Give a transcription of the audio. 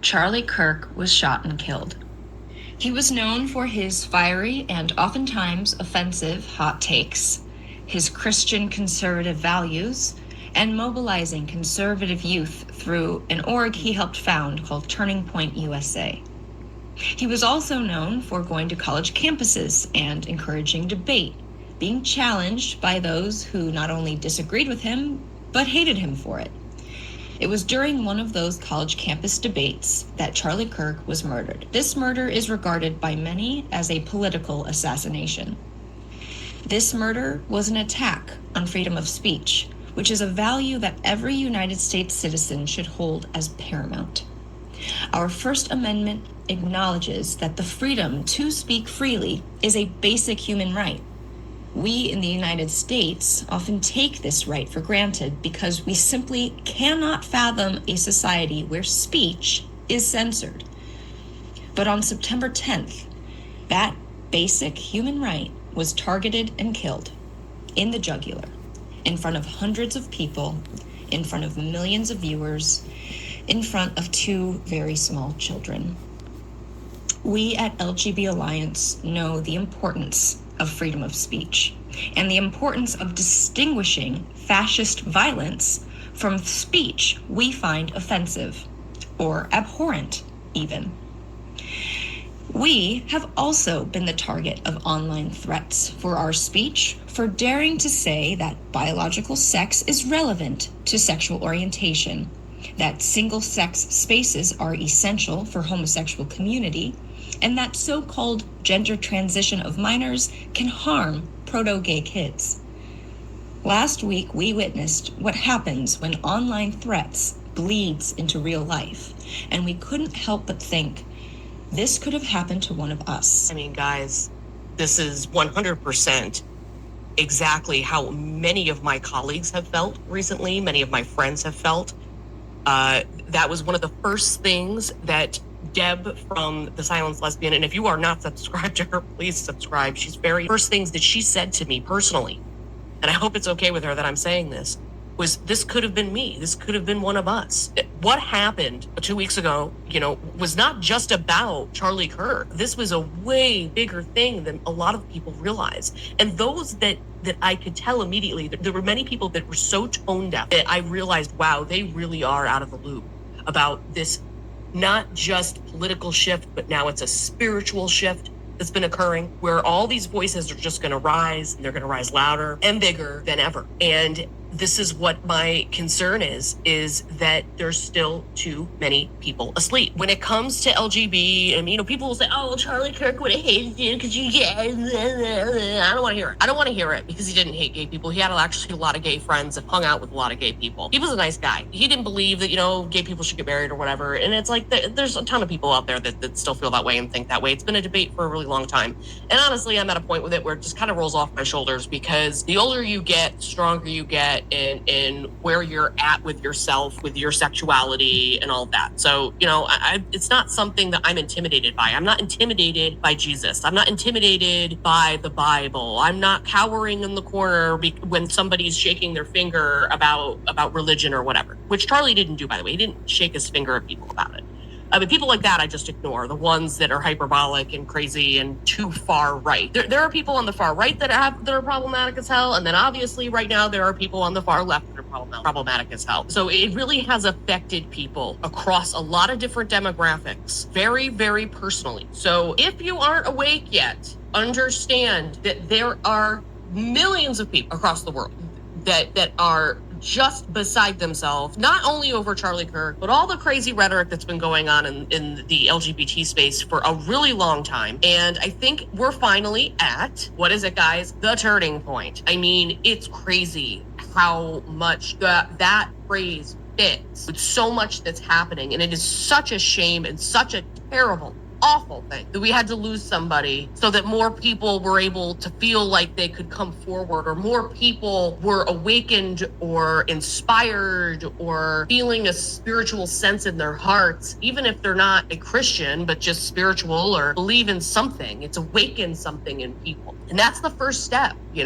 Charlie Kirk was shot and killed. He was known for his fiery and oftentimes offensive hot takes, his Christian conservative values, and mobilizing conservative youth through an org he helped found called Turning Point USA. He was also known for going to college campuses and encouraging debate, being challenged by those who not only disagreed with him, but hated him for it. It was during one of those college campus debates that Charlie Kirk was murdered. This murder is regarded by many as a political assassination. This murder was an attack on freedom of speech, which is a value that every United States citizen should hold as paramount. Our First Amendment acknowledges that the freedom to speak freely is a basic human right. We in the United States often take this right for granted because we simply cannot fathom a society where speech is censored. But on September 10th, that basic human right was targeted and killed in the jugular, in front of hundreds of people, in front of millions of viewers, in front of two very small children. We at LGB Alliance know the importance of freedom of speech and the importance of distinguishing fascist violence from speech we find offensive or abhorrent even. We have also been the target of online threats for our speech for daring to say that biological sex is relevant to sexual orientation, that single-sex spaces are essential for homosexual community, and that so-called gender transition of minors can harm proto-gay kids. Last week, we witnessed what happens when online threats bleeds into real life, and we couldn't help but think this could have happened to one of us. I mean, guys, this is 100% exactly how many of my colleagues have felt recently, many of my friends have felt. That was one of the first things that Deb from The Silenced Lesbian, and if you are not subscribed to her, please subscribe. She's first things that she said to me personally, and I hope it's okay with her that I'm saying this, was this could have been me. This could have been one of us. What happened 2 weeks ago, was not just about Charlie Kirk. This was a way bigger thing than a lot of people realize. And those that I could tell immediately, there were many people that were so toned down that I realized, wow, they really are out of the loop about this, not just political shift, but now it's a spiritual shift that's been occurring where all these voices are just going to rise, and they're going to rise louder and bigger than ever. And this is what my concern is that there's still too many people asleep. When it comes to LGB, and people will say, oh, well, Charlie Kirk would have hated you because you get, I don't want to hear it. I don't want to hear it because he didn't hate gay people. He had actually a lot of gay friends and hung out with a lot of gay people. He was a nice guy. He didn't believe that, gay people should get married or whatever. And it's like, there's a ton of people out there that still feel that way and think that way. It's been a debate for a really long time. And honestly, I'm at a point with it where it just kind of rolls off my shoulders because the older you get, the stronger you get in where you're at with yourself, with your sexuality and all that. So, it's not something that I'm intimidated by. I'm not intimidated by Jesus. I'm not intimidated by the Bible. I'm not cowering in the corner when somebody's shaking their finger about religion or whatever, which Charlie didn't do, by the way. He didn't shake his finger at people about it. People like that I just ignore, the ones that are hyperbolic and crazy and too far right. There are people on the far right that are problematic as hell, and then obviously right now there are people on the far left that are problematic as hell. So it really has affected people across a lot of different demographics, very, very personally. So if you aren't awake yet, understand that there are millions of people across the world that are just beside themselves, not only over Charlie Kirk, but all the crazy rhetoric that's been going on in the LGBT space for a really long time. And I think we're finally at, what is it, guys? The turning point. I mean, it's crazy how much that phrase fits with so much that's happening. And it is such a shame and such a terrible, awful thing that we had to lose somebody so that more people were able to feel like they could come forward, or more people were awakened or inspired or feeling a spiritual sense in their hearts, even if they're not a Christian, but just spiritual or believe in something. It's awakened something in people. And that's the first step,